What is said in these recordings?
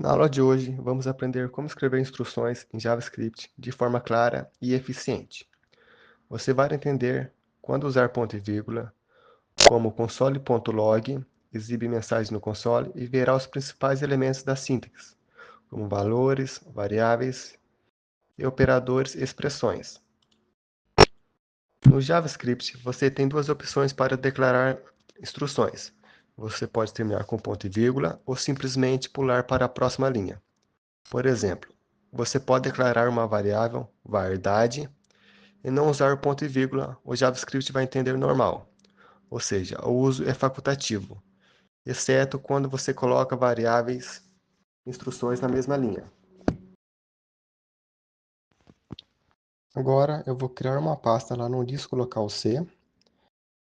Na aula de hoje, vamos aprender como escrever instruções em JavaScript de forma clara e eficiente. Você vai entender quando usar ponto e vírgula, como o console.log exibe mensagens no console e verá os principais elementos da sintaxe, como valores, variáveis e operadores e expressões. No JavaScript, você tem duas opções para declarar instruções. Você pode terminar com ponto e vírgula ou simplesmente pular para a próxima linha. Por exemplo, você pode declarar uma variável var idade e não usar o ponto e vírgula, o JavaScript vai entender normal, ou seja, o uso é facultativo, exceto quando você coloca variáveis instruções na mesma linha. Agora eu vou criar uma pasta lá no disco local C,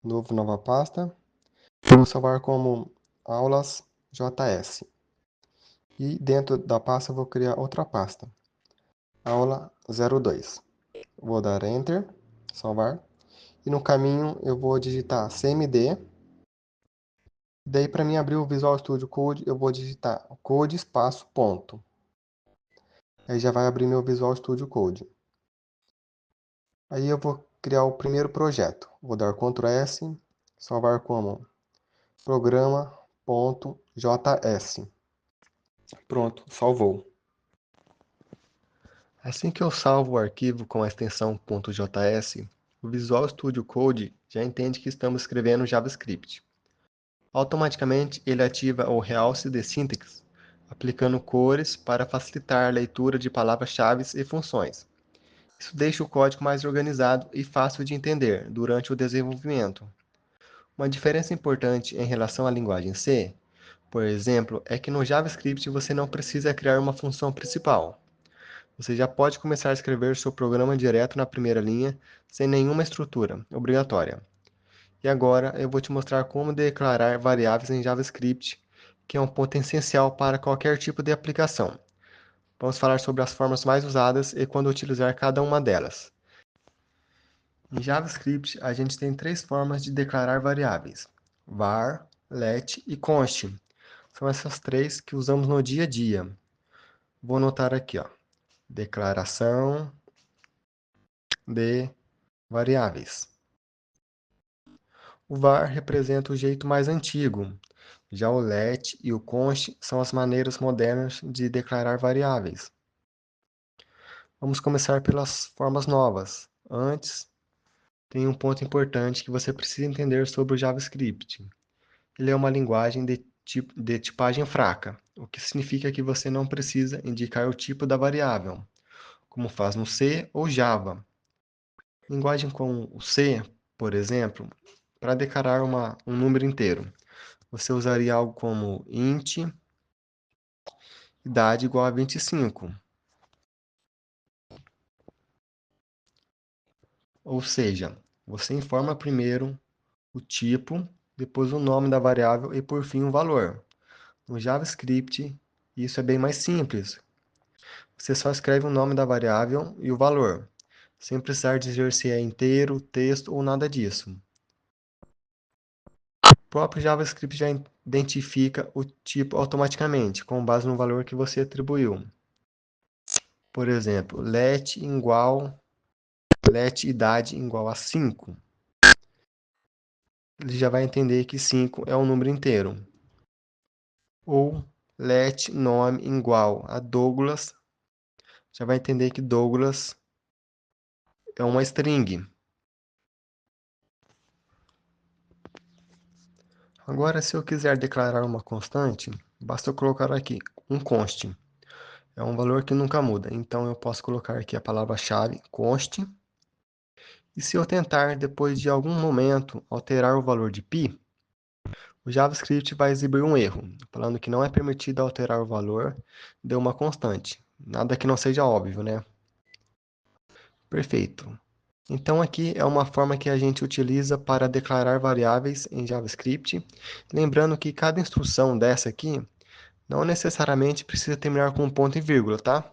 nova pasta, vou salvar como aulas.js. E dentro da pasta eu vou criar outra pasta, aula02. Vou dar Enter, salvar. E no caminho eu vou digitar cmd. Daí para mim abrir o Visual Studio Code, eu vou digitar code espaço ponto. Aí já vai abrir meu Visual Studio Code. Aí eu vou criar o primeiro projeto. Vou dar Ctrl S, salvar como programa.js. Pronto, salvou. Assim que eu salvo o arquivo com a extensão .js, o Visual Studio Code já entende que estamos escrevendo JavaScript. Automaticamente, ele ativa o Realce de Syntax, aplicando cores para facilitar a leitura de palavras-chave e funções. Isso deixa o código mais organizado e fácil de entender durante o desenvolvimento. Uma diferença importante em relação à linguagem C, por exemplo, é que no JavaScript você não precisa criar uma função principal. Você já pode começar a escrever seu programa direto na primeira linha, sem nenhuma estrutura obrigatória. E agora eu vou te mostrar como declarar variáveis em JavaScript, que é um ponto essencial para qualquer tipo de aplicação. Vamos falar sobre as formas mais usadas e quando utilizar cada uma delas. Em JavaScript, a gente tem três formas de declarar variáveis: var, let e const. São essas três que usamos no dia a dia. Vou anotar aqui, ó, declaração de variáveis. O var representa o jeito mais antigo. Já o let e o const são as maneiras modernas de declarar variáveis. Vamos começar pelas formas novas. Antes, tem um ponto importante que você precisa entender sobre o JavaScript. Ele é uma linguagem de tipagem fraca, o que significa que você não precisa indicar o tipo da variável, como faz no C ou Java. Linguagem como o C, por exemplo, para declarar um número inteiro, você usaria algo como int idade igual a 25. Ou seja, você informa primeiro o tipo, depois o nome da variável e por fim o valor. No JavaScript, isso é bem mais simples. Você só escreve o nome da variável e o valor, sem precisar dizer se é inteiro, texto ou nada disso. O próprio JavaScript já identifica o tipo automaticamente, com base no valor que você atribuiu. Por exemplo, let idade igual a 5. Ele já vai entender que 5 é um número inteiro. Ou let nome igual a Douglas, já vai entender que Douglas é uma string. Agora, se eu quiser declarar uma constante, basta eu colocar aqui um const. É um valor que nunca muda, então eu posso colocar aqui a palavra-chave const. E se eu tentar, depois de algum momento, alterar o valor de π, o JavaScript vai exibir um erro, falando que não é permitido alterar o valor de uma constante. Nada que não seja óbvio, né? Perfeito. Então aqui é uma forma que a gente utiliza para declarar variáveis em JavaScript. Lembrando que cada instrução dessa aqui não necessariamente precisa terminar com um ponto e vírgula, tá?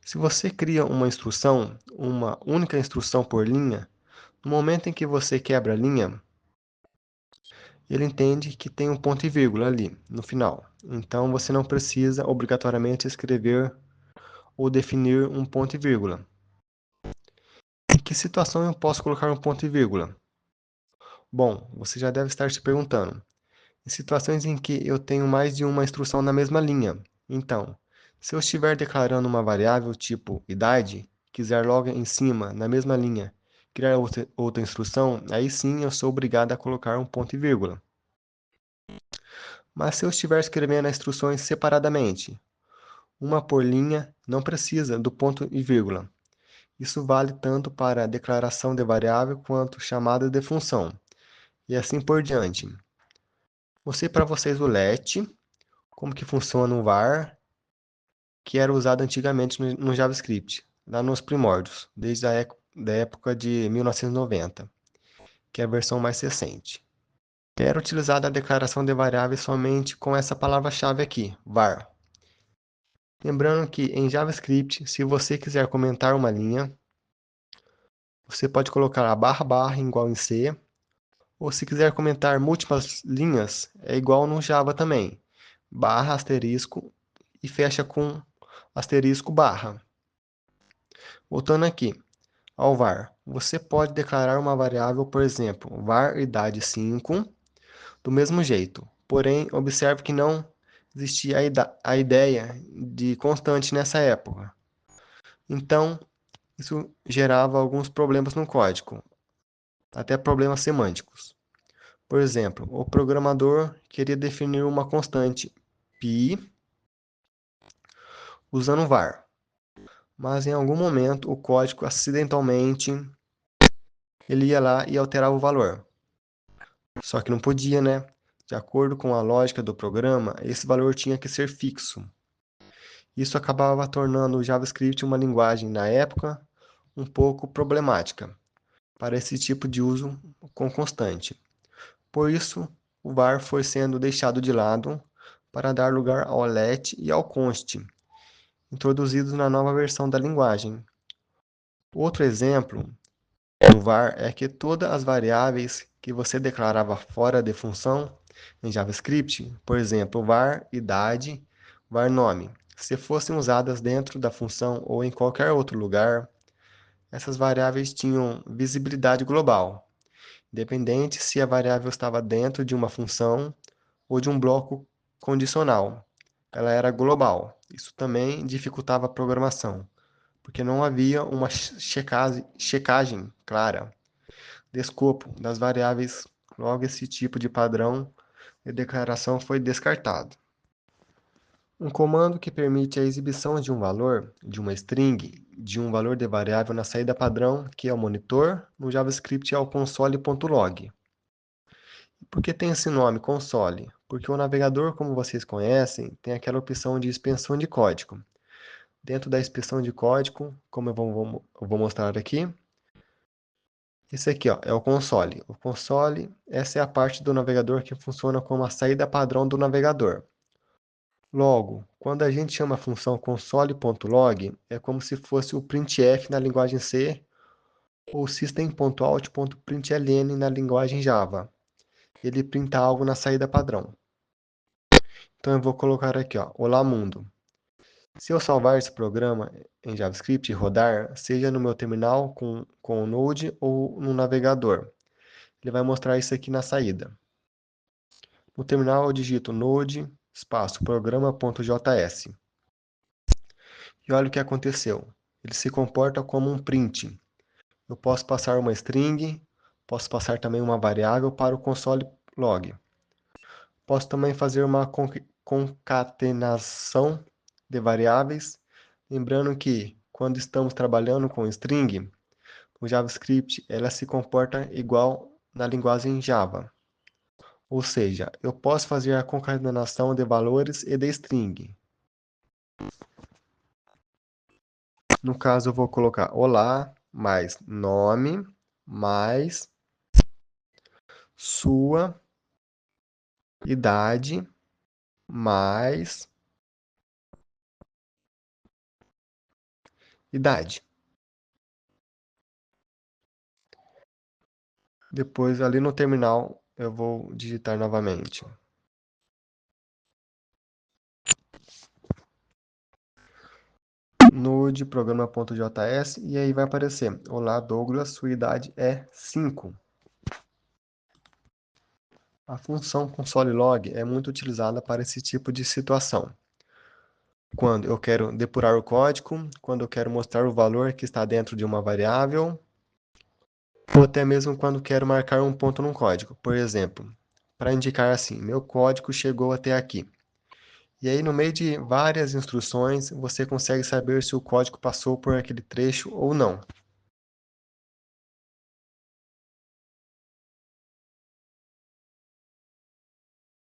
Se você cria uma instrução, uma única instrução por linha, no momento em que você quebra a linha, Ele entende que tem um ponto e vírgula ali no final. Então você não precisa obrigatoriamente escrever ou definir um ponto e vírgula. Em que situação eu posso colocar um ponto e vírgula? Bom, você já deve estar se perguntando. Em situações em que eu tenho mais de uma instrução na mesma linha. Então, se eu estiver declarando uma variável tipo idade, quiser logo em cima, na mesma linha, criar outra instrução, aí sim eu sou obrigado a colocar um ponto e vírgula. Mas se eu estiver escrevendo as instruções separadamente, uma por linha, não precisa do ponto e vírgula. Isso vale tanto para a declaração de variável quanto chamada de função, e assim por diante. Mostrei para vocês o let, como que funciona o var, que era usado antigamente no JavaScript, lá nos primórdios, desde a da época de 1990, que é a versão mais recente. Era utilizada a declaração de variáveis somente com essa palavra-chave aqui, var. Lembrando que em JavaScript, se você quiser comentar uma linha, você pode colocar a barra barra igual em C, ou se quiser comentar múltiplas linhas, é igual no Java também, barra asterisco e fecha com asterisco barra. Voltando aqui ao var, você pode declarar uma variável, por exemplo, var idade 5, do mesmo jeito. Porém, observe que não existia a ideia de constante nessa época. Então, isso gerava alguns problemas no código, até problemas semânticos. Por exemplo, o programador queria definir uma constante π usando var, mas em algum momento o código acidentalmente ele ia lá e alterava o valor. Só que não podia, né? De acordo com a lógica do programa, esse valor tinha que ser fixo. Isso acabava tornando o JavaScript uma linguagem, na época, um pouco problemática para esse tipo de uso com constante. Por isso, o var foi sendo deixado de lado para dar lugar ao let e ao const, introduzidos na nova versão da linguagem. Outro exemplo no var é que todas as variáveis que você declarava fora de função em JavaScript, por exemplo, var idade, var nome, se fossem usadas dentro da função ou em qualquer outro lugar, essas variáveis tinham visibilidade global, independente se a variável estava dentro de uma função ou de um bloco condicional. Ela era global. Isso também dificultava a programação, porque não havia uma checagem clara de escopo das variáveis. Logo, esse tipo de padrão de declaração foi descartado. Um comando que permite a exibição de um valor, de uma string, de um valor de variável na saída padrão, que é o monitor, no JavaScript é o console.log. Por que tem esse nome, console? Porque o navegador, como vocês conhecem, tem aquela opção de inspeção de código. Dentro da inspeção de código, como eu vou mostrar aqui, esse aqui ó, é o console. O console, essa é a parte do navegador que funciona como a saída padrão do navegador. Logo, quando a gente chama a função console.log, é como se fosse o printf na linguagem C ou system.out.println na linguagem Java. Ele printa algo na saída padrão. Então eu vou colocar aqui, ó, olá mundo. Se eu salvar esse programa em JavaScript e rodar, seja no meu terminal com o Node ou no navegador, ele vai mostrar isso aqui na saída. No terminal eu digito node espaço programa.js. E olha o que aconteceu. Ele se comporta como um print. Eu posso passar uma string, posso passar também uma variável para o console log. Posso também fazer uma concatenação de variáveis, lembrando que quando estamos trabalhando com string, o JavaScript ela se comporta igual na linguagem Java. Ou seja, eu posso fazer a concatenação de valores e de string. No caso, eu vou colocar olá mais nome mais sua idade mais idade. Depois, ali no terminal, Eu vou digitar novamente. Nude programa.js e aí vai aparecer: Olá Douglas, sua idade é 5. A função console.log é muito utilizada para esse tipo de situação. Quando eu quero depurar o código, quando eu quero mostrar o valor que está dentro de uma variável, ou até mesmo quando quero marcar um ponto no código. Por exemplo, para indicar assim, meu código chegou até aqui. E aí, no meio de várias instruções, você consegue saber se o código passou por aquele trecho ou não.